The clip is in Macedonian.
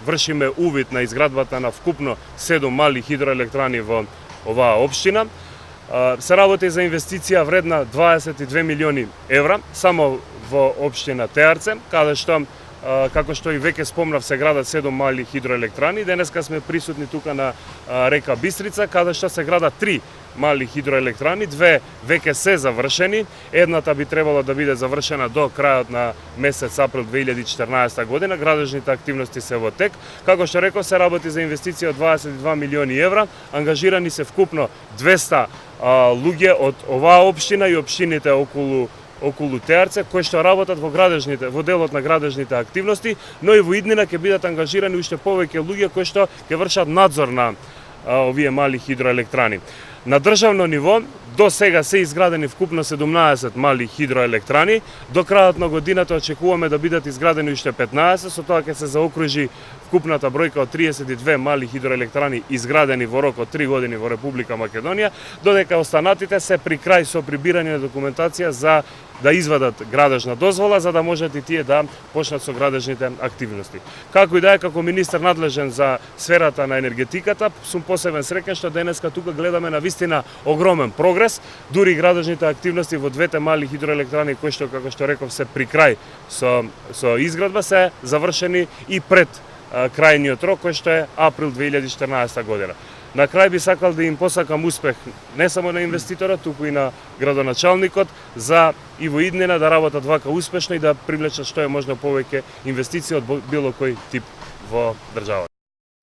вршиме увид на изградбата на вкупно 7 мали хидроелектрани во оваа општина. Се работи за инвестиција вредна 22 милиони евра само во општина Теарце, каде што како што и веќе спомнав, се градат 7 мали хидроелектрани. Денеска сме присутни тука на река Бистрица, каде што се градат 3 мали хидроелектрани, две веќе се завршени. Едната би требало да биде завршена до крајот на месец април 2014 година. Градежните активности се во тек. Како што реков, се работи за инвестиција од 22 милиони евра. Ангажирани се вкупно 200 луѓе од оваа општина и општините околу Теарце, кои што работат во делот на градежните активности, но и во иднина ќе бидат ангажирани уште повеќе луѓе кои што ќе вршат надзор на овие мали хидроелектрани. На државно ниво до сега се изградени вкупно 17 мали хидроелектрани. До крајот на годината очекуваме да бидат изградени уште 15, со тоа ќе се заокружи вкупната бројка од 32 мали хидроелектрани изградени во рок од 3 години во Република Македонија, додека останатите се при крај со прибирање на документација за да извадат градежна дозвола, за да можат и тие да почнат со градежните активности. Како и да е, како министер надлежен за сферата на енергетиката, сум посебен среќен што денеска тука гледаме на вистина огромен прогрес, дури градежните активности во двете мали хидроелектрани кои што, како што реков, се при крај со изградба, се завршени и пред крајниот рок, кој што е април 2014 година. На крај би сакал да им посакам успех не само на инвеститорот, туку и на градоначалникот за и во иднина да работат вака успешно и да привлечат што е можно повеќе инвестиции од било кој тип во државата.